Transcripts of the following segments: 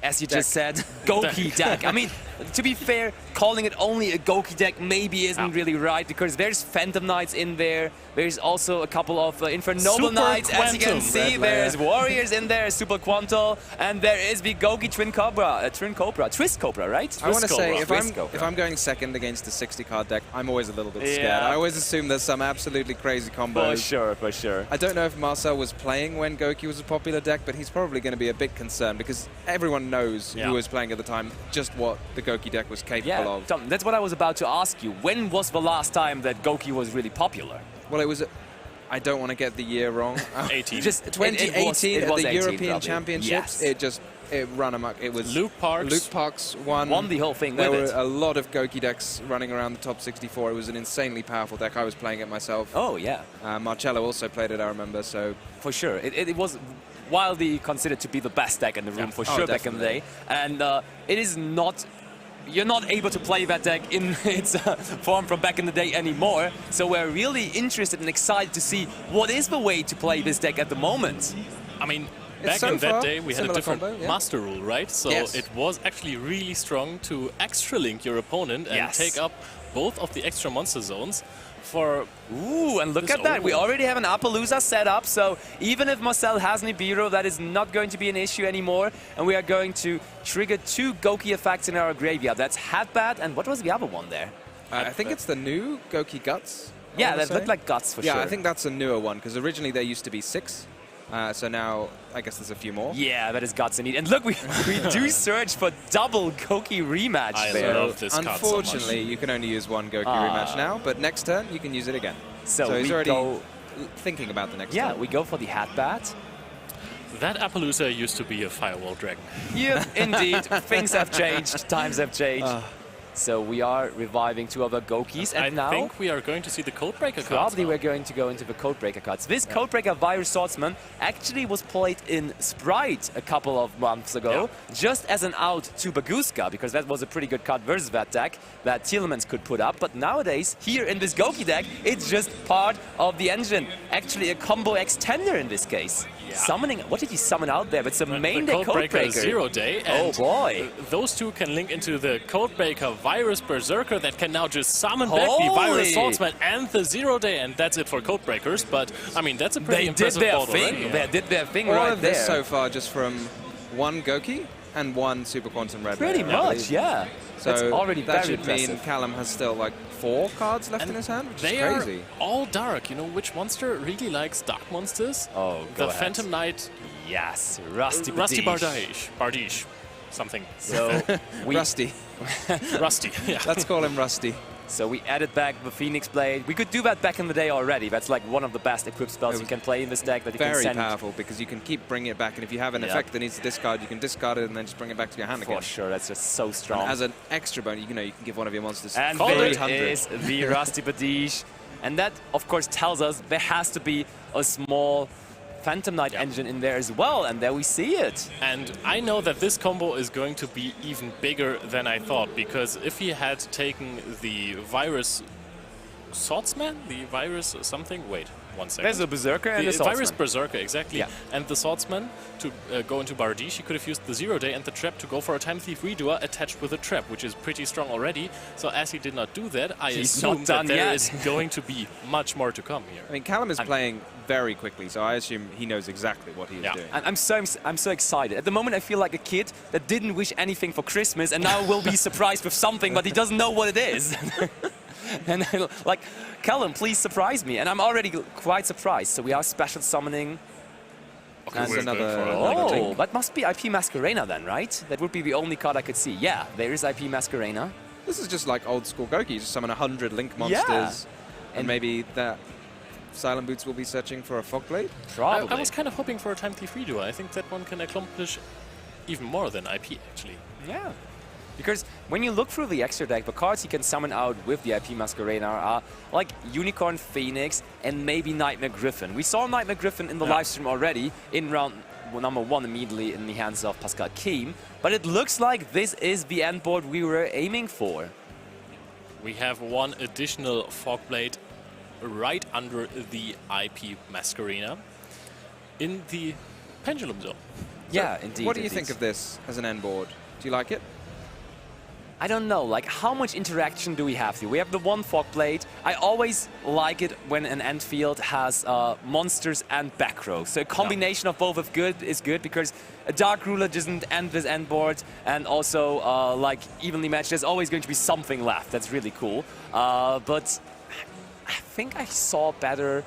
As you just said, Gouki deck. I mean, to be fair, calling it only a Gouki deck maybe isn't really right, because there's Phantom Knights in there. There's also a couple of Infernoble Knights, as you can see. There's Warriors in there, Super Quantal, and there is the Gouki Twist Cobra, right? I want to say, if I'm going second against the 60-card deck, I'm always a little bit scared. I always assume there's some absolutely crazy combos. For sure, for sure. I don't know if Marcel was playing when Gouki was a popular deck, but he's probably going to be a bit concerned, because everyone knows who was playing at the time just what the Gouki deck was capable of. Tom, that's what I was about to ask you. When was the last time that Gouki was really popular? Well, it was, I don't want to get the year wrong. 18. Just 2018 at the European Championships. Yes. It ran amok. It was Luke Parks won the whole thing. There were a lot of Gouki decks running around the top 64. It was an insanely powerful deck. I was playing it myself. Oh yeah. Marcello also played it, I remember. So for sure, it was widely considered to be the best deck in the room for sure back in the day, and it is not. You're not able to play that deck in its form from back in the day anymore. So we're really interested and excited to see what is the way to play this deck at the moment. I mean, back in that day, we had a different master rule, right? So it was actually really strong to extra link your opponent and take up both of the extra monster zones for... Ooh, and look at that. We already have an Appaloosa set up, so even if Marcel has Nibiru, that is not going to be an issue anymore. And we are going to trigger 2 Gouki effects in our graveyard. That's Headbat, and what was the other one there? I think it's the new Gouki Guts. Yeah, that looked like Guts for sure. Yeah, I think that's a newer one, because originally there used to be 6. So now, I guess there's a few more. Yeah, that is Guts indeed. And look, we do search for double Gouki rematch there. I love this card so much. Unfortunately, you can only use one Gouki rematch now, but next turn you can use it again. So he's already thinking about the next turn. Yeah, we go for the Headbat. That Appaloosa used to be a Firewall Dragon. Yeah, indeed. Things have changed. Times have changed. So we are reviving 2 other Goukis, and now... I think we are going to see the Codebreaker cards. Probably we're going to go into the Codebreaker cards. This Codebreaker Virus Swordsman actually was played in Sprite a couple of months ago, just as an out to Baguska, because that was a pretty good card versus that deck that Telemans could put up. But nowadays, here in this Gouki deck, it's just part of the engine. Actually a combo extender in this case. Summoning, what did he summon out there? It's a main deck Codebreaker. 0 Day. And boy. Those 2 can link into the Codebreaker Virus Berserker that can now just summon back the Virus Swordsman and the 0 Day, and that's it for Codebreakers. But, I mean, that's a pretty impressive board already. They did their thing All right of there. this so far just from 1 Gouki and 1 Super Quantum Red. Pretty much, yeah. So that's already that very should impressive. mean Kallum has still like 4 cards left in his hand, which is crazy. They are all dark. You know which monster really likes dark monsters? Oh, the Phantom Knight. Yes, Rusty Bardiche. Something. So Rusty. Rusty, yeah. Let's call him Rusty. So we added back the Phoenix Blade. We could do that back in the day already. That's like one of the best equipped spells you can play in this deck. That you can send. Very powerful, because you can keep bringing it back, and if you have an effect that needs to discard, you can discard it and then just bring it back to your hand again. For sure, that's just so strong. And as an extra bonus, you know, you can give one of your monsters and 300. there is the Rusty Bardiche. And that, of course, tells us there has to be a small Phantom Knight engine in there as well, and there we see it. And I know that this combo is going to be even bigger than I thought, because if he had taken the Virus Swordsman, the Virus something, wait, 1 second. There's a Berserker and a Swordsman. Virus Berserker, exactly. And the Swordsman to go into Bardiche, he could have used the 0 Day and the Trap to go for a Time Thief Redoer attached with a Trap, which is pretty strong already. So as he did not do that, I assume that there is going to be much more to come here. I mean, Kallum is playing very quickly, so I assume he knows exactly what he is doing. And I'm so excited. At the moment, I feel like a kid that didn't wish anything for Christmas and now will be surprised with something, but he doesn't know what it is. And like, Kallum, please surprise me. And I'm already quite surprised. So we are special summoning. Okay, and another that must be IP Masquerena then, right? That would be the only card I could see. Yeah, there is IP Masquerena. This is just like old school Gouki. You just summon 100 Link monsters, and maybe that Silent Boots will be searching for a Fog Blade? Probably. I was kind of hoping for a Time Thief Redoer. I think that one can accomplish even more than IP, actually. Yeah. Because when you look through the extra deck, the cards you can summon out with the IP Masquerena are like Unicorn Phoenix and maybe Nightmare Griffin. We saw Nightmare Griffin in the live stream already in round number 1 immediately in the hands of Pascal Keem. But it looks like this is the end board we were aiming for. We have 1 additional Fog Blade right under the IP Masquerena in the Pendulum Zone. Yeah, indeed. What do you think of this as an end board? Do you like it? I don't know, like how much interaction do we have here? We have the one fog blade. I always like it when an end field has monsters and back row. So a combination of both is good because a Dark Ruler doesn't end this end board, and also like evenly matched, there's always going to be something left. That's really cool. But I think I saw better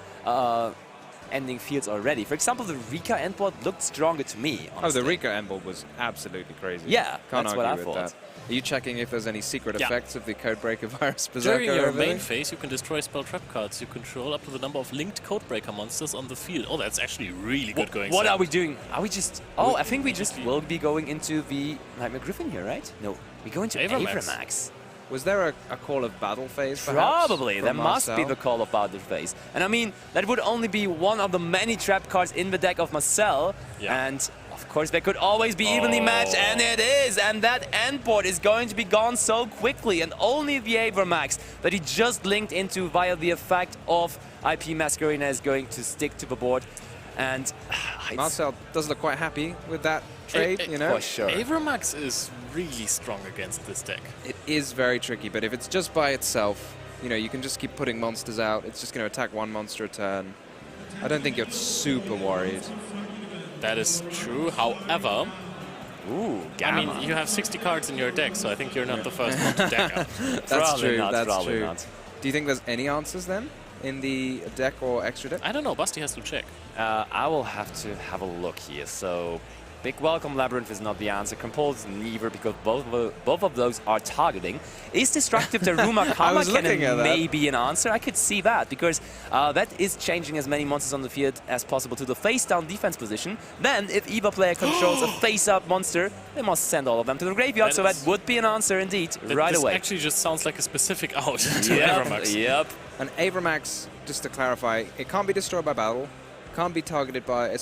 ending fields already. For example, the Rika end board looked stronger to me, honestly. Oh, the Rika end board was absolutely crazy. Yeah, Can't that's what I argue with thought. that. Are you checking if there's any secret effects of the Codebreaker virus Berserker During your over there? main phase, you can destroy spell trap cards you control up to the number of linked Codebreaker monsters on the field. Oh, that's actually really good going. What are we doing? Are we just... Oh, I think we just will be going into the Nightmare Griffin here, right? No, we go into Avramax. Was there a call of battle phase, Probably. There must Marcel? be the call of battle phase. And I mean, that would only be one of the many trap cards in the deck of Marcel. Yeah. And of course, they could always be evenly matched, and it is. And that end board is going to be gone so quickly. And only the Avramax that he just linked into via the effect of IP Masquerena is going to stick to the board. And Marcel does look quite happy with that trade, you know? For sure. Avramax is really strong against this deck. It is very tricky, but if it's just by itself, you know, you can just keep putting monsters out. It's just going to attack one monster a turn. I don't think you're super worried. That is true. However, Ooh, I mean, you have 60 cards in your deck, so I think you're not the first one to deck up. That's true. That's probably true. not. Do you think there's any answers then in the deck or extra deck? I don't know. Basti has to check. I will have to have a look here. So, Big Welcome Labrynth is not the answer. Compulse neither, because both of those are targeting. Is Destructive Daruma Karma Cannon maybe an answer? I could see that, because that is changing as many monsters on the field as possible to the face-down defense position. Then, if either player controls a face-up monster, they must send all of them to the graveyard, so that would be an answer indeed, right away. This actually just sounds like a specific out to Yep, Avramax. yep. An Avramax, just to clarify, it can't be destroyed by battle, can't be targeted by... it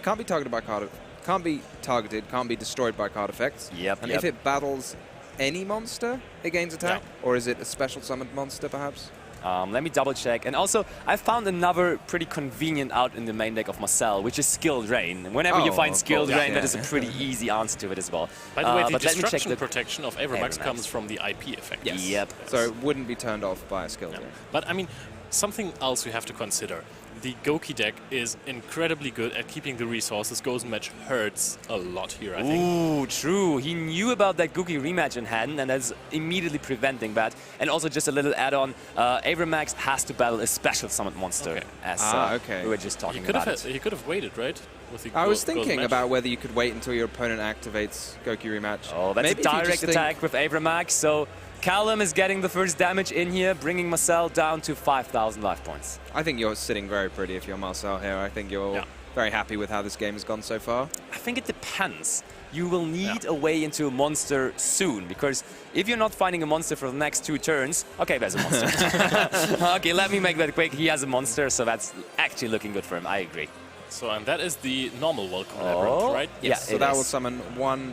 can't be targeted by card... Can't be targeted, can't be destroyed by card effects. Yep, and if it battles any monster, it gains attack? Yeah. Or is it a special summoned monster, perhaps? Let me double check. And also, I found another pretty convenient out in the main deck of Marcel, which is Skilled Rain. Whenever you find Skilled Rain, that is a pretty easy answer to it as well. By the way, the but let me check destruction protection of Avramax comes from the IP effect. Yes. Yep. So it wouldn't be turned off by a skill. Yeah. But I mean, something else we have to consider. The Gouki deck is incredibly good at keeping the resources. Goes Match hurts a lot here, I think. Ooh, true. He knew about that Gouki rematch in hand, and that's immediately preventing that. And also, just a little add-on, Avramax has to battle a special summoned monster, as we were just talking about. He could have waited, right? With the I was thinking about whether you could wait until your opponent activates Gouki rematch. Oh, that's Maybe a direct attack with Avramax, so Kallum is getting the first damage in here, bringing Marcel down to 5,000 life points. I think you're sitting very pretty if you're Marcel here. I think you're very happy with how this game has gone so far. I think it depends. You will need a way into a monster soon, because if you're not finding a monster for the next 2 turns... Okay, there's a monster. Okay, let me make that quick. He has a monster, so that's actually looking good for him. I agree. So, and that is the normal Welcome Labrynth, right? Yes, so that will summon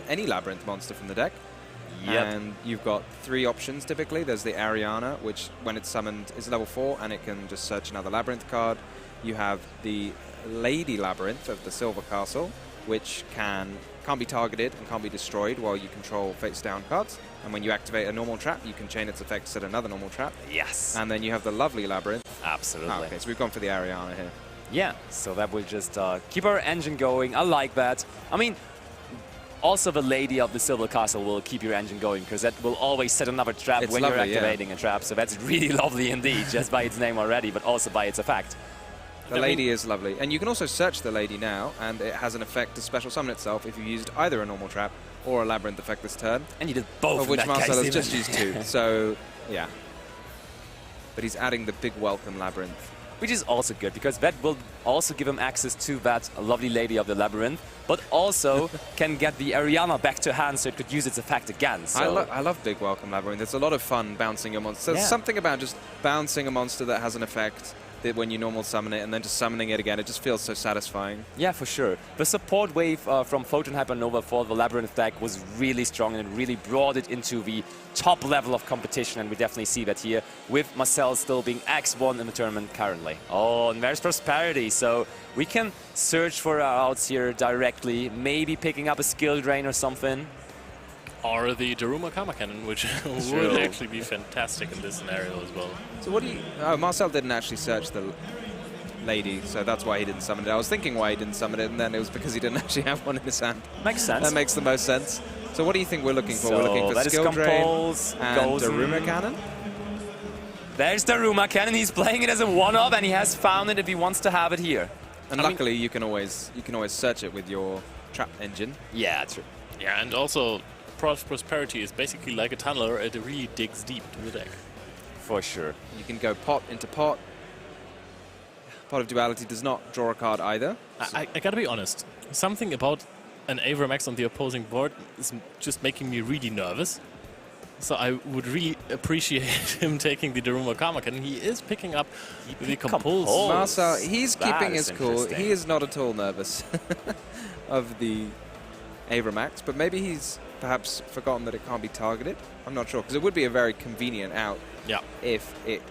any Labrynth monster from the deck. Yep. And you've got 3 options typically. There's the Ariana, which when it's summoned is level 4 and it can just search another Labrynth card. You have the Lady Labrynth of the Silver Castle, which can't be targeted and can't be destroyed while you control face-down cards. And when you activate a normal trap, you can chain its effects at another normal trap. Yes. And then you have the Lovely Labrynth. Absolutely. Oh, okay, so we've gone for the Ariana here. Yeah, so that will just keep our engine going. I like that. I mean, also the Lady of the Silver Castle will keep your engine going, because that will always set another trap when you're activating a trap. So that's really lovely indeed, just by its name already, but also by its effect. The Lady is lovely. And you can also search the Lady now, and it has an effect to special summon itself if you used either a normal trap or a Labrynth effect this turn. And you did both, of which Marcel has just used 2. So, yeah. But he's adding the Big Welcome Labrynth. Which is also good, because that will also give him access to that lovely Lady of the Labyrinth, but also can get the Ariana back to hand so it could use its effect again. So I love Big Welcome Labyrinth. It's a lot of fun bouncing a monster. There's something about just bouncing a monster that has an effect when you normal summon it and then just summoning it again. It just feels so satisfying. Yeah, for sure. The support wave from Photon Hypernova for the Labrynth deck was really strong and it really brought it into the top level of competition, and we definitely see that here with Marcel still being X1 in the tournament currently. Oh, and there's Prosperity, so we can search for our outs here directly, maybe picking up a skill drain or something. Or the Daruma Karma Cannon, which would actually be fantastic in this scenario as well. So what do you... Oh, Marcel didn't actually search the lady, so that's why he didn't summon it. I was thinking why he didn't summon it, and then it was because he didn't actually have one in his hand. Makes sense. That makes the most sense. So what do you think we're looking for? So we're looking for that Skill Drain and goes Daruma Cannon? There's Daruma Cannon. He's playing it as a one-up, and he has found it if he wants to have it here. And luckily, you can always search it with your trap engine. Yeah, true. Yeah, and also Prosperity is basically like a tunneler. It really digs deep into the deck. For sure. You can go pot into pot. Pot of Duality does not draw a card either. I gotta be honest. Something about an Avramax on the opposing board is just making me really nervous. So I would really appreciate him taking the Daruma Karma Cannon. He is picking up the Compulse. Marcel, he's keeping his cool. interesting. He is not at all nervous of the Avramax, but maybe he's perhaps forgotten that it can't be targeted. I'm not sure, because it would be a very convenient out if it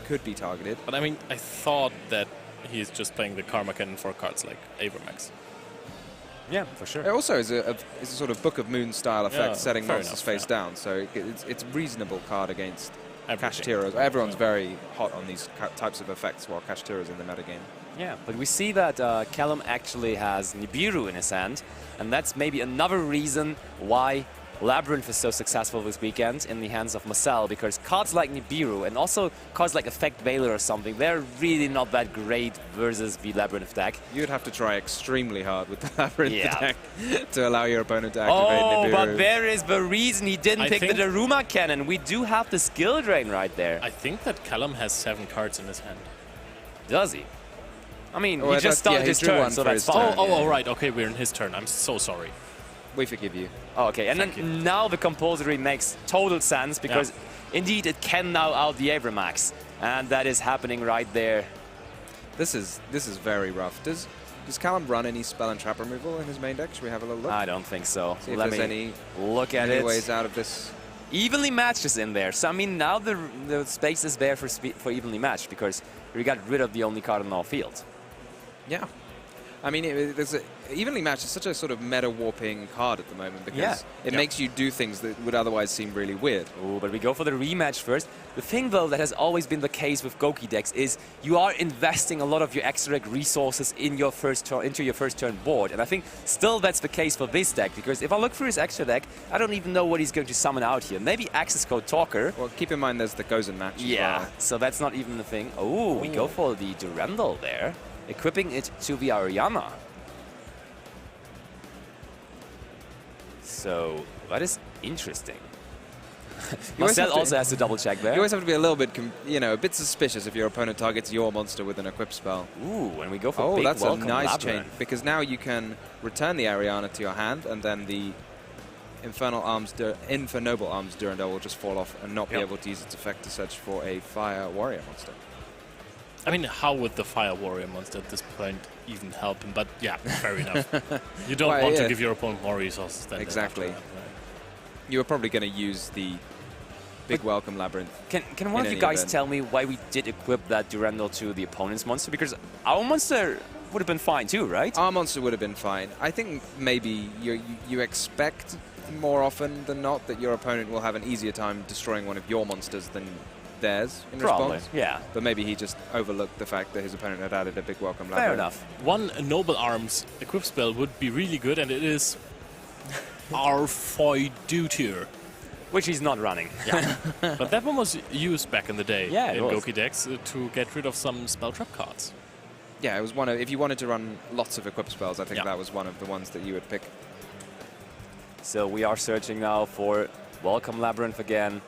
could be targeted. But I mean, I thought that he's just playing the Karma Cannon for cards like Avramax. Yeah, for sure. It also is a sort of Book of Moon style effect, setting fair monsters enough, face down. So it's a reasonable card against Everything. Kashtira's. Everyone's very hot on these types of effects while Kashtira's in the metagame. Yeah, but we see that Kallum actually has Nibiru in his hand, and that's maybe another reason why Labrynth is so successful this weekend in the hands of Marcel, because cards like Nibiru and also cards like Effect Veiler or something, they're really not that great versus the Labrynth deck. You'd have to try extremely hard with the Labrynth Yeah. deck to allow your opponent to activate Nibiru. But there is the reason he didn't pick the Daruma Cannon. We do have the skill drain right there. I think that Kallum has 7 cards in his hand. Does he? I mean, Oh, he just started he his drew turn, one so for that's his fine. turn. Oh, right. Okay, we're in his turn. I'm so sorry. We forgive you. Oh, okay, and Thank then now the compulsory makes total sense, because indeed it can now out the Avramax, and that is happening right there. This is very rough. Does Kallum run any spell and trap removal in his main deck? Should we have a little look? I don't think so. See if Let there's me any look at it. ways out of this. Evenly matched is in there, so I mean now the space is there for evenly matched, because we got rid of the only card on our field. Yeah. I mean, evenly matched is such a sort of meta-warping card at the moment, because it makes you do things that would otherwise seem really weird. Oh, but we go for the rematch first. The thing, though, that has always been the case with Gouki decks is you are investing a lot of your extra deck resources in your into your first turn board, and I think still that's the case for this deck, because if I look through his extra deck, I don't even know what he's going to summon out here. Maybe Access Code Talker. Well, keep in mind there's the Gozen match as well. So that's not even the thing. Oh, we go for the Durandal there, equipping it to the Ariana. So that is interesting. Marcel also has to double check there. You always have to be a little bit, a bit suspicious if your opponent targets your monster with an equip spell. Ooh, and we go for big that's a welcome nice Labrynth. chain, because now you can return the Ariana to your hand, and then the Noble Arms Durandal will just fall off and not be able to use its effect to search for a Fire Warrior monster. I mean, how would the Fire Warrior monster at this point even help him? But yeah, fair enough. You don't want to give your opponent more resources than exactly. after that, right? You were probably going to use the big welcome Labrynth. Can one of you guys tell me why we did equip that Durandal to the opponent's monster? Because our monster would have been fine too, right? Our monster would have been fine. I think maybe you expect more often than not that your opponent will have an easier time destroying one of your monsters than theirs in response. Yeah. But maybe he just overlooked the fact that his opponent had added a big welcome Labrynth. Fair enough. One Noble Arms equip spell would be really good, and it is our Foidutir. Which he's not running. Yeah. But that one was used back in the day in was. Gouki decks to get rid of some spell trap cards. Yeah, it was one of, if you wanted to run lots of equip spells, I think that was one of the ones that you would pick. So we are searching now for Welcome Labrynth again.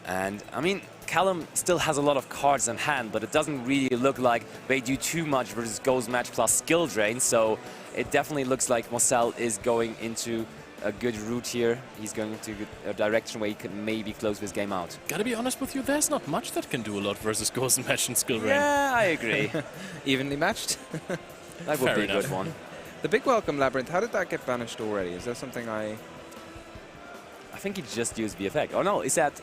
And I mean, Kallum still has a lot of cards in hand, but it doesn't really look like they do too much versus Ghost Match plus Skill Drain. So it definitely looks like Marcel is going into a good route here. He's going to a direction where he can maybe close this game out. Gotta be honest with you, there's not much that can do a lot versus Ghost Match and Skill Rain. Yeah, I agree. Evenly matched. That would Fair be a enough. good one. The big welcome Labrynth, how did that get banished already? Is there something I think he just used the effect. Oh no, is that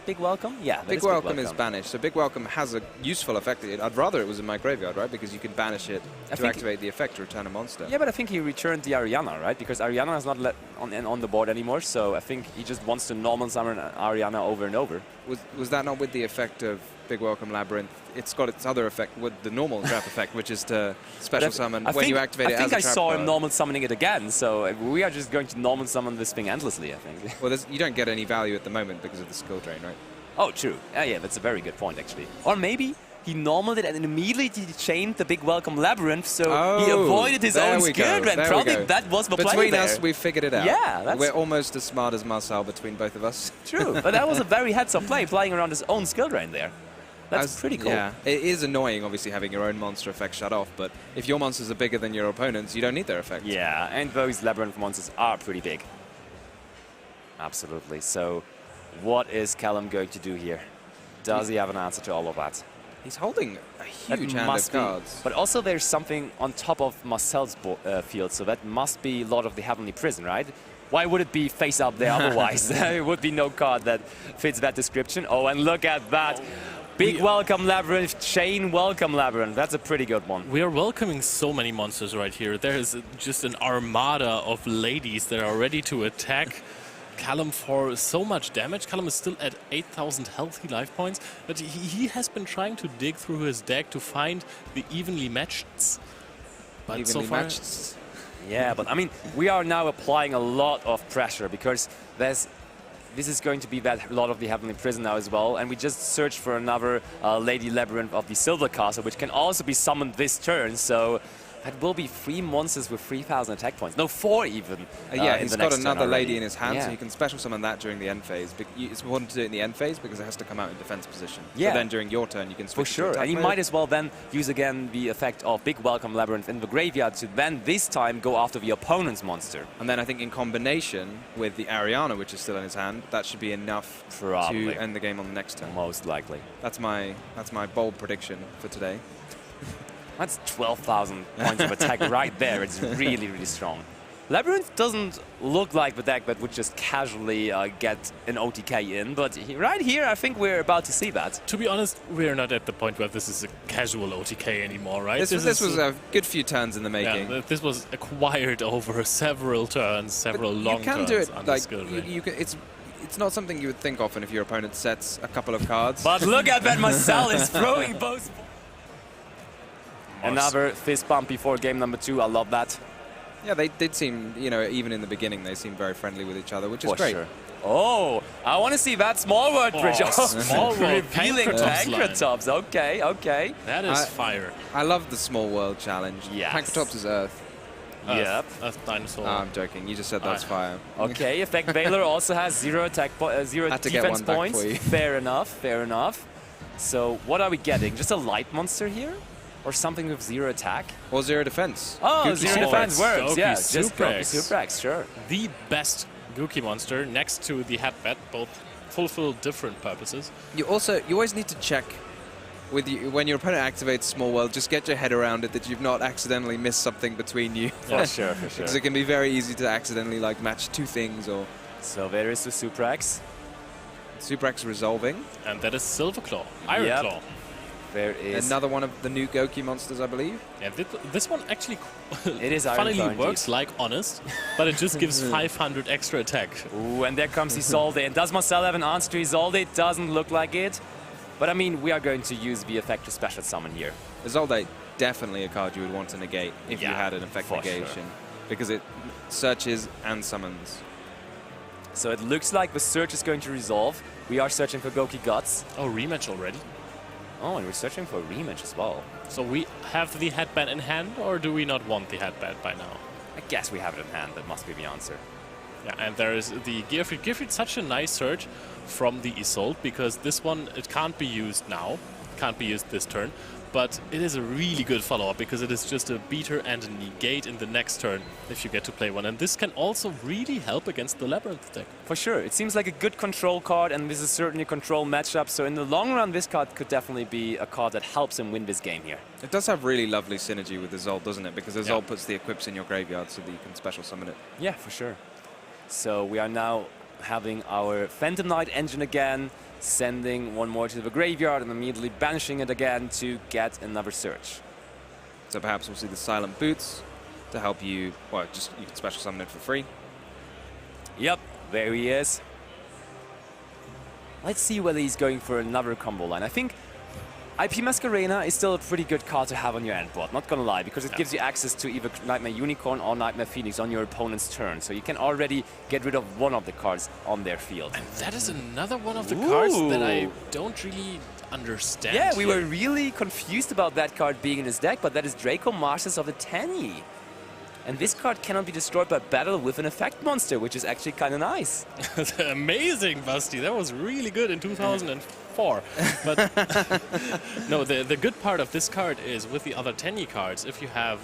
big welcome? Yeah, that Big is welcome is banished, so big welcome has a useful effect. I'd rather it was in my graveyard, right? Because you can banish it I to think activate the effect to return a monster. Yeah, but I think he returned the Ariana, right? Because Ariana is not on the board anymore, so I think he just wants to normal summon Ariana over and over. Was that not with the effect of Big Welcome Labrynth? It's got its other effect with the normal trap effect, which is to special summon when you activate it as a trap I think I saw him card. normal summoning it again, so we are just going to normal summon this thing endlessly, I think. Well, you don't get any value at the moment because of the skill drain, right? Oh, true. Yeah, that's a very good point, actually. Or maybe he normaled it and immediately he chained the Big Welcome Labrynth, so he avoided his own skill drain. Probably that was the play Between there. us, we've figured it out. Yeah, we're almost as smart as Marcel between both of us. True, but that was a very heads-up play, playing around his own skill drain there. That's pretty cool. Yeah, it is annoying, obviously, having your own monster effect shut off, but if your monsters are bigger than your opponents, you don't need their effect. Yeah, and those Labrynth monsters are pretty big. Absolutely. So, what is Kallum going to do here? Does he have an answer to all of that? He's holding a huge hand of cards. But also there's something on top of Marcel's field, so that must be Lord of the Heavenly Prison, right? Why would it be face up there otherwise? There would be no card that fits that description. Oh, and look at that. Big welcome Labrynth, chain welcome Labrynth. That's a pretty good one. We are welcoming so many monsters right here. There is just an armada of ladies that are ready to attack Kallum for so much damage. Kallum is still at 8,000 healthy life points, but he has been trying to dig through his deck to find the evenly matched. But Evenly so far, matched. Yeah, but I mean, we are now applying a lot of pressure because this is going to be that Lord of the Heavenly Prison now as well, and we just searched for another Lady Labrynth of the Silver Castle, which can also be summoned this turn, so that will be 3 monsters with 3,000 attack points. No, 4 even. Yeah, in he's the got next turn another already. lady in his hand, Yeah. so he can special summon that during the end phase. But it's important to do it in the end phase because it has to come out in defense position. Yeah. So then during your turn, you can For switch sure, to attack and you mode. might as well then use again the effect of Big Welcome Labrynth in the graveyard to then this time go after the opponent's monster. And then I think in combination with the Ariana, which is still in his hand, that should be enough Probably. to end the game on the next turn. Most likely. That's my bold prediction for today. That's 12,000 points of attack right there. It's really, really strong. Labrynth doesn't look like the deck that would just casually get an OTK in, but right here I think we're about to see that. to be honest, we're not at the point where this is a casual OTK anymore, right? This was a good few turns in the making. Yeah, this was acquired over several turns, several long you can turns do it under like skill you, drain. you can, it's not something you would think often if your opponent sets a couple of cards. But look at that, Marcel is throwing both. Another fist bump before game number 2, I love that. Yeah, they did seem, even in the beginning, they seemed very friendly with each other, which is For great. sure. Oh, I want to see that small world bridge. Small world Revealing Pancratops line. Pancratops. Okay, okay. That is fire. I love the small world challenge. Yes. Pancratops is Earth. Yep. Earth dinosaur. Oh, I'm joking. You just said that's fire. Okay, Effect Veiler also has 0 attack, 0 Had to get defense one back points. for you. Fair enough, fair enough. So what are we getting? Just a light monster here? Or something with 0 attack? Or 0 defense. Oh, Gouki 0 defense Suplex. works, Gouki yeah. Just Gouki Suplex. Suplex, sure. The best Gouki monster next to the Headbat, both fulfill different purposes. You always need to check with when your opponent activates Small World, just get your head around it that you've not accidentally missed something between you. For sure, for sure. Because it can be very easy to accidentally match 2 things or So there is the Suprax. Suprax resolving. And that is Silverclaw, Iron Yep. Claw. There is Another one of the new Gouki monsters, I believe. Yeah, this one actually It is Iron funnily Claw indeed. works like Honest, but it just gives 500 extra attack. Ooh, and there comes Isolde. And does Marcel have an answer to Isolde? Doesn't look like it. But I mean, we are going to use the effect to special summon here. Isolde, definitely a card you would want to negate if you Yeah, had an effect for negation. sure. Because it searches and summons. So it looks like the search is going to resolve. We are searching for Gouki Guts. Oh, rematch already? Oh, and we're searching for a rematch as well. So we have the headband in hand, or do we not want the headband by now? I guess we have it in hand. That must be the answer. Yeah, and there is the Gearfried. Gearfried, such a nice search from the Isolde, because this one, it can't be used now. Can't be used this turn. but it is a really good follow-up because it is just a beater and a negate in the next turn if you get to play one. And this can also really help against the Labrynth deck. For sure. It seems like a good control card, and this is certainly a control matchup. So in the long run, this card could definitely be a card that helps him win this game here. It does have really lovely synergy with the Zold, doesn't it? Because the Zold puts the equips in your graveyard so that you can special summon it. Yeah, for sure. So we are now having our Phantom Knight engine again, sending one more to the graveyard and immediately banishing it again to get another search. So perhaps we'll see the Silent Boots to help you, well, just you can special summon it for free. Yep, there he is. Let's see whether he's going for another combo line. I think IP Masquerena is still a pretty good card to have on your end board, not gonna lie, because it gives you access to either Nightmare Unicorn or Nightmare Phoenix on your opponent's turn. So you can already get rid of one of the cards on their field. And that is another one of the cards that I don't really understand. Yeah, we were really confused about that card being in his deck, but that is Draco Masters of the Tenny. And this card cannot be destroyed by battle with an effect monster, which is actually kind of nice. Amazing, Basti. That was really good in 2004. But no, the good part of this card is with the other Tenny cards, if you have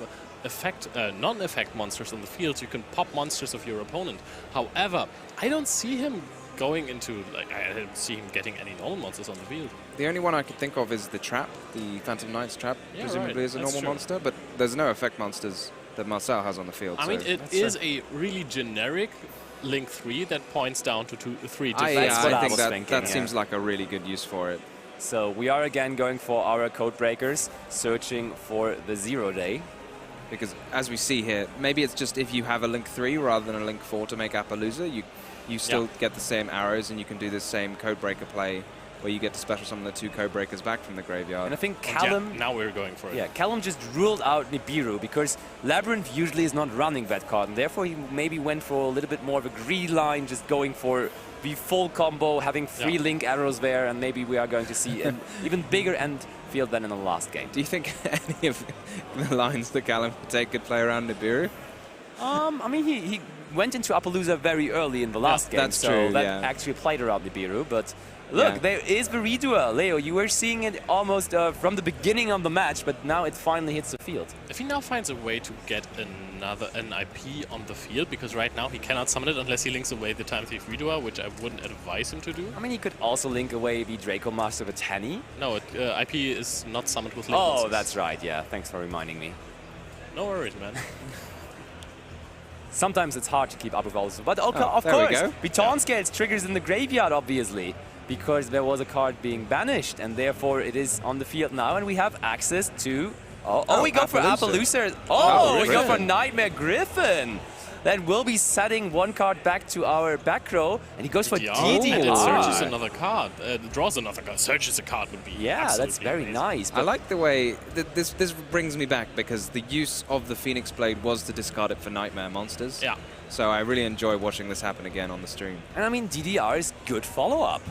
non-effect monsters on the field, you can pop monsters of your opponent. However, I don't see him going into, like, I don't see him getting any normal monsters on the field. The only one I could think of is the Trap, the Phantom Knight's Trap, Yeah, presumably is a normal monster, but there's no effect monsters that Marcel has on the field. I mean, it is a really generic Link 3 that points down to 3 different... I think that seems like a really good use for it. So we are again going for our code breakers, searching for the 0 day. Because as we see here, maybe it's just if you have a Link 3 rather than a Link 4 to make Appaloosa, you still get the same arrows and you can do the same code breaker play where you get to special summon the 2 code breakers back from the graveyard. And I think Kallum... now we're going for it. Yeah, Kallum just ruled out Nibiru because Labrynth usually is not running that card, and therefore he maybe went for a little bit more of a green line, just going for the full combo, having 3 link arrows there, and maybe we are going to see an even bigger end field than in the last game. Do you think any of the lines that Kallum could take could play around Nibiru? I mean, he went into Appaloosa very early in the last game, that's so true, that actually played around Nibiru, but... Look, there is the reduel. Leo, you were seeing it almost from the beginning of the match, but now it finally hits the field. If he now finds a way to get an IP on the field, because right now he cannot summon it unless he links away the Time Thief Redoer, which I wouldn't advise him to do. I mean, he could also link away the Draco Master with Tenny. No, IP is not summoned with link Oh, monsters. that's right, yeah. Thanks for reminding me. No worries, man. Sometimes it's hard to keep up with all this, but of course, Baton Scales triggers in the graveyard, obviously, because there was a card being banished, and therefore it is on the field now, and we have access to... we go for Appaloosa. We go for Nightmare Griffin. That will be setting one card back to our back row, and he goes for DDR. And it searches another card, draws another card, searches a card would be that's very amazing. nice. I like the way this brings me back because the use of the Phoenix Blade was to discard it for Nightmare monsters. Yeah. So I really enjoy watching this happen again on the stream. And I mean, DDR is good follow-up.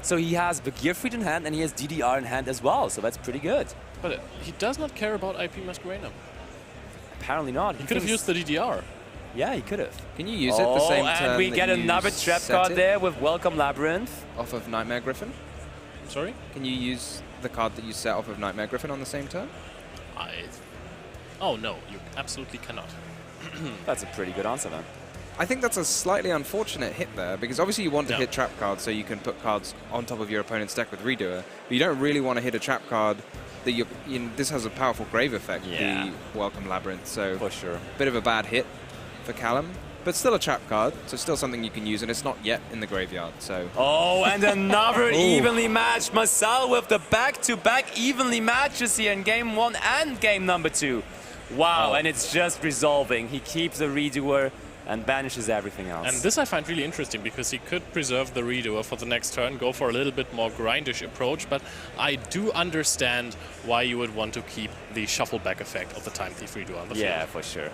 So he has the Gearfried in hand, and he has DDR in hand as well, so that's pretty good. But he does not care about IP Masquerena. Apparently not. He could have used the DDR. Yeah, he could have. Can you use it the same turn and we get another trap card there with Welcome Labrynth. Off of Nightmare Griffin? Sorry? Can you use the card that you set off of Nightmare Griffin on the same turn? Oh, no, you absolutely cannot. That's a pretty good answer, then. I think that's a slightly unfortunate hit there, because obviously you want to hit trap cards so you can put cards on top of your opponent's deck with Redoer, but you don't really want to hit a trap card that this has a powerful grave effect, the Welcome Labrynth, so for sure. Bit of a bad hit for Kallum, but still a trap card, so still something you can use, and it's not yet in the graveyard, so... Oh, and another evenly matched Marcel with the back-to-back evenly matches here in game 1 and game number 2. Wow, and it's just resolving. He keeps the Redoer and banishes everything else. And this I find really interesting because he could preserve the Redoer for the next turn, go for a little bit more grindish approach, but I do understand why you would want to keep the shuffle back effect of the Time Thief Redoer on the field. Yeah, for sure.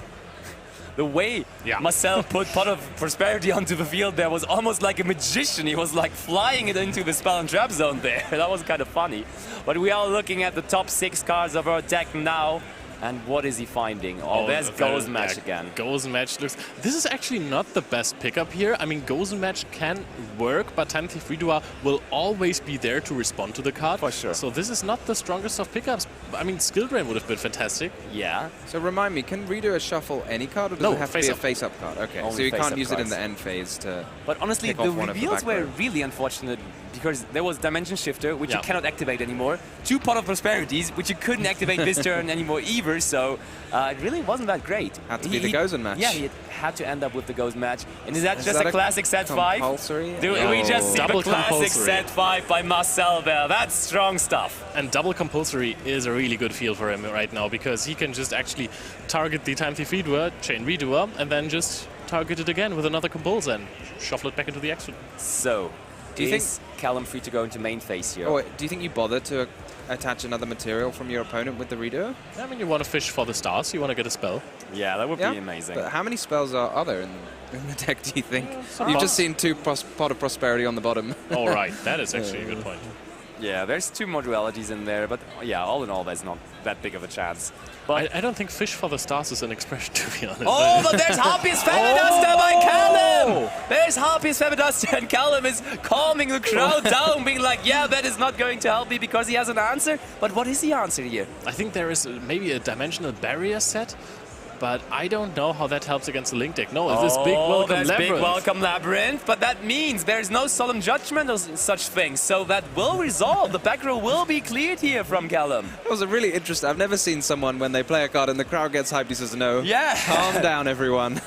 The way Marcel put Pot of Prosperity onto the field there was almost like a magician. He was like flying it into the spell and trap zone there. That was kind of funny. But we are looking at the top 6 cards of our deck now. And what is he finding? Oh, there's Go's match again. Go's match looks... This is actually not the best pickup here. I mean, Go's match can work, but Time Thief Redoer will always be there to respond to the card. For sure. So this is not the strongest of pickups. I mean, Skill Drain would have been fantastic. Yeah. So remind me, can Redoer shuffle any card, or does it have to be a face-up card? Okay, Only so you can't face-up use it in cards. the end phase to But honestly, pick the off one of the reveals back were row. really unfortunate because there was Dimension Shifter, which you cannot activate anymore. 2 Pot of Prosperities, which you couldn't activate this turn anymore either. So it really wasn't that great. Had to be the Gozen match. Yeah, he had to end up with the Gozen match. And is that just a classic set 5? Compulsory? We just see Double the classic compulsory. set 5 by Marcel there. That's strong stuff. And double compulsory is a really good feel for him right now because he can just actually target the Time Thief Redoer, chain Redoer, and then just target it again with another compulse and shuffle it back into the extra. So, do you is Kallum free to go into main phase here? Oh, do you think you bother to attach another material from your opponent with the Redoer? I mean, you want to fish for the stars, you want to get a spell. Yeah, that would be amazing. But how many spells are there in the deck, do you think? You've just seen 2 Pot of Prosperity on the bottom. All right, that is actually a good point. Yeah, there's 2 more dualities in there, but yeah, all in all, there's not that big of a chance. But I don't think fish for the stars is an expression, to be honest. oh, but there's Harpies Featherduster by Kallum! There's Harpies Featherduster, and Kallum is calming the crowd down, being like, yeah, that is not going to help me because he has an answer. But what is the answer here? I think there is maybe a dimensional barrier set, but I don't know how that helps against the Link deck. No, it's this big welcome there's Labrynth. big welcome Labrynth, but that means there's no solemn judgment or such things, so that will resolve. The back row will be cleared here from Kallum. That was a really interesting... I've never seen someone, when they play a card and the crowd gets hyped, he says, no, Yeah. calm down, everyone.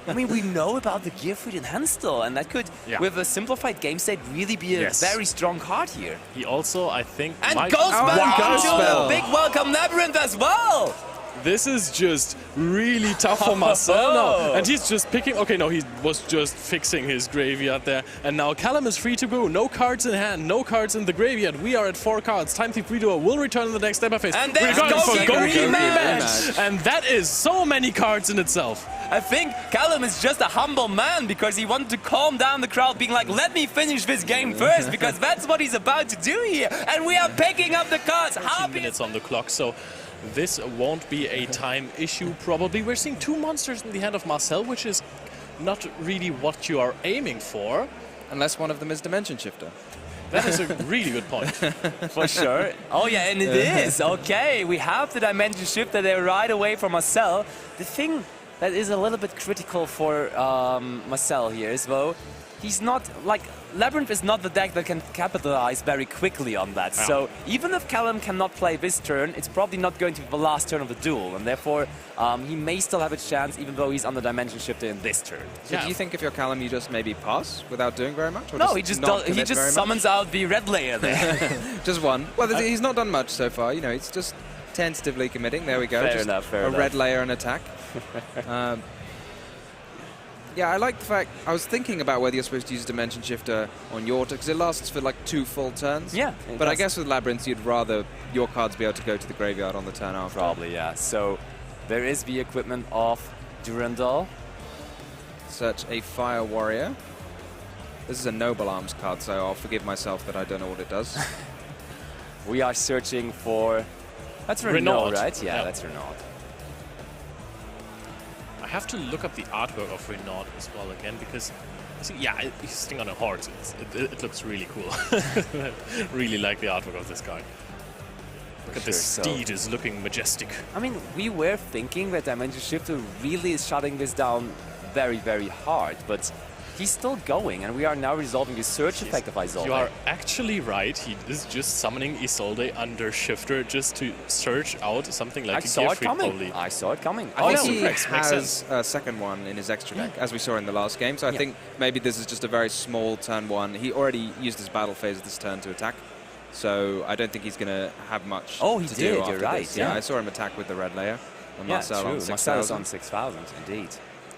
I mean, we know about the Gearfried and Henstel, and that could, with a simplified game state, really be a very strong card here. He also, I think, And might... Ghost Ghost Spell Spell. the big welcome Labrynth as well! This is just really tough for Marcel now. And he's just picking... Okay, no, he was just fixing his graveyard there. And now Kallum is free to go. No cards in hand, no cards in the graveyard. We are at 4 cards. Time Thief Redoer will return in the next step phase. And We're there's going for Gouki Gouki rematch. And that is so many cards in itself. I think Kallum is just a humble man because he wanted to calm down the crowd, being like, let me finish this game first, because that's what he's about to do here. And we are picking up the cards. 15 minutes on the clock, so this won't be a time issue probably. We're seeing 2 monsters in the hand of Marcel, which is not really what you are aiming for. Unless one of them is Dimension Shifter. That is a really good point. For sure. Oh yeah, and it is. Okay, we have the Dimension Shifter there right away from Marcel. The thing that is a little bit critical for Marcel here is, though, he's not, like, Labrynth is not the deck that can capitalize very quickly on that. Yeah. So even if Kallum cannot play this turn, it's probably not going to be the last turn of the duel, and therefore he may still have a chance, even though he's on the Dimension Shifter in this turn. So do you think if you're Kallum, you just maybe pass without doing very much? Or No, he just summons out the red layer there. Just one. Well, he's not done much so far. You know, he's just tentatively committing. There we go. Fair just enough, fair a enough. red layer and attack. Yeah, I like the fact... I was thinking about whether you're supposed to use Dimension Shifter on your turn, because it lasts for like 2 full turns. Yeah. But I guess with Labrynth, you'd rather your cards be able to go to the graveyard on the turn after. Probably, yeah. So there is the equipment of Durandal. Search a Fire Warrior. This is a Noble Arms card, so I'll forgive myself that I don't know what it does. We are searching for... That's Renault, right? Yeah, that's Renault. I have to look up the artwork of Renault as well again, because, see, yeah, he's sitting on a horse. It looks really cool. Really like the artwork of this guy. Look at this steed is looking majestic. I mean, we were thinking that Dimension Shifter really is shutting this down very, very hard, but he's still going, and we are now resolving the search effect of Isolde. You are actually right. He is just summoning Isolde under Shifter just to search out something like I a saw it Gearfried coming. probably. I saw it coming. I think he makes has sense. a second one in his extra deck, as we saw in the last game. So I think maybe this is just a very small turn 1. He already used his battle phase this turn to attack. So I don't think he's going to have much Oh, he to did, do after you're right, this. yeah. I saw him attack with the red layer. On Yeah, Marcel true. on Marcel is 6,000. on 6,000, indeed.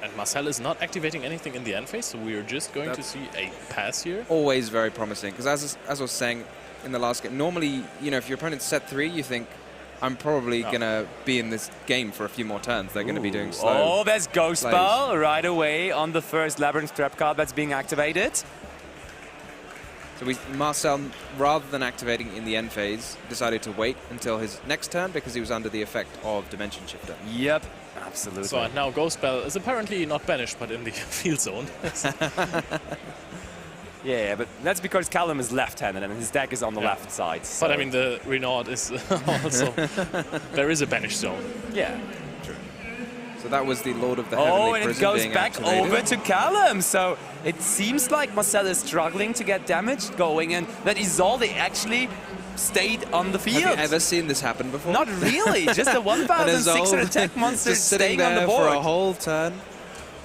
And Marcel is not activating anything in the end phase, so we are just going to see a pass here. Always very promising, because as I was saying in the last game, normally, you know, if your opponent's set 3, you think, I'm probably going to be in this game for a few more turns. They're going to be doing slow. Oh, there's Ghost plays. Spell right away on the first Labrynth trap card that's being activated. So Marcel, rather than activating in the end phase, decided to wait until his next turn because he was under the effect of Dimension Shifter. Yep, absolutely. So and now Ghost Bell is apparently not banished, but in the field zone. Yeah, but that's because Kallum is left-handed and his deck is on the left side. So. But I mean, the Renaud is also... there is a banish zone. Yeah. So that was the Lord of the Heavenly Prison and it goes being back activated. over to Kallum. So it seems like Marcel is struggling to get damage going, and that Isolde actually stayed on the field. Have you ever seen this happen before? Not really. Just a 1,600 attack monster just sitting staying there on the board. for a whole turn.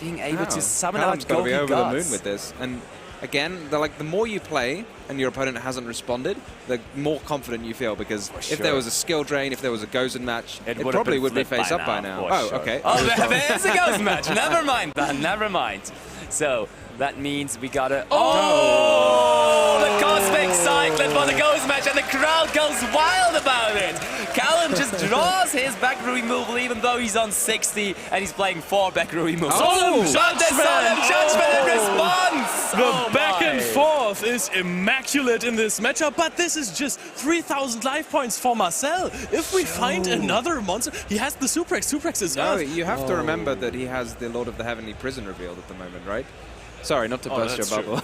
Being able to summon Kallum's out got to be Gouki over the moon gods. with this. And again, the more you play and your opponent hasn't responded, the more confident you feel, because if there was a skill drain, if there was a Gozen match, it probably would be face up by now. Oh, sure. okay. Oh, there's a Gozen match. Never mind then. Never mind. So that means we gotta. Oh, the Cosmic Cyclone for the Gozen match, and the crowd goes wild about it. Kallum just draws his back row removal, even though he's on 60 and he's playing 4 back row removals. Oh, Judgment in response! The back and forth is immaculate in this matchup, but this is just 3,000 life points for Marcel. If we find another monster, he has the Suprex. Suprex is No, Earth. you have to remember that he has the Lord of the Heavenly Prison revealed at the moment, right? Sorry, not to burst your bubble.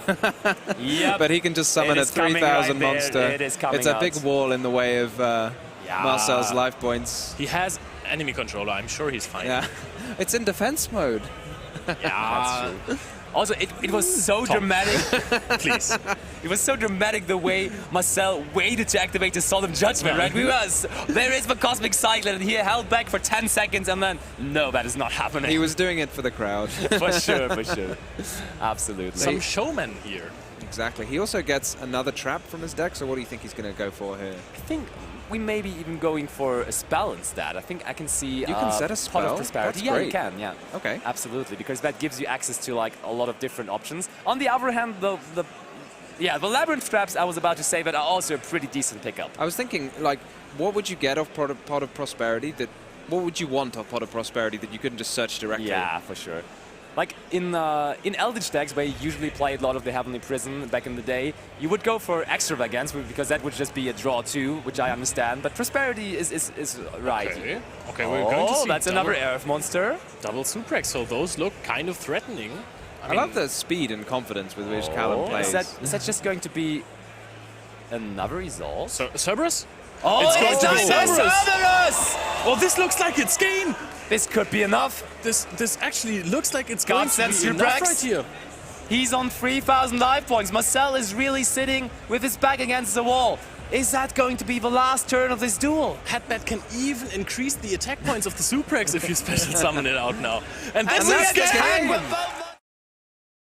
Yep. But he can just summon a 3,000 monster. It is coming It's a big wall in the way of Marcel's life points. He has enemy controller. I'm sure he's fine. Yeah, it's in defense mode. That's true. Also, it was so dramatic. Please. It was so dramatic the way Marcel waited to activate the Solemn Judgment, right? There is the Cosmic Cyclone, and he held back for 10 seconds, and then, no, that is not happening. He was doing it for the crowd. For sure, for sure. Absolutely. Some showman here. Exactly. He also gets another trap from his deck, so what do you think he's going to go for here? I think we may be even going for a spell instead. I think I can see You can set a Pot spell? of Prosperity. That's Yeah, great. you can, yeah. Okay. Absolutely, because that gives you access to like a lot of different options. On the other hand, the Labrynth traps, I was about to say, that are also a pretty decent pickup. I was thinking, like, what would you get off Pot of Prosperity? What would you want off Pot of Prosperity that you couldn't just search directly? Yeah, for sure. Like in Eldritch decks, where you usually played a lot of the Heavenly Prison back in the day, you would go for Extravagance, because that would just be a draw too, which I understand. But Prosperity is right. Okay, we're going to see that's another Earth monster. double Suprex, so those look kind of threatening. I love the speed and confidence with which Kallum plays. Is that just going to be another resolve? So, Cerberus? Oh, It's going to be Cerberus! Well, this looks like it's game! This could be enough. This actually looks like it's going to Godsend be enough Suprex. right here. He's on 3,000 life points. Marcel is really sitting with his back against the wall. Is that going to be the last turn of this duel? Headbat can even increase the attack points of the Suprex if you special summon it out now. And this And is that's game! with both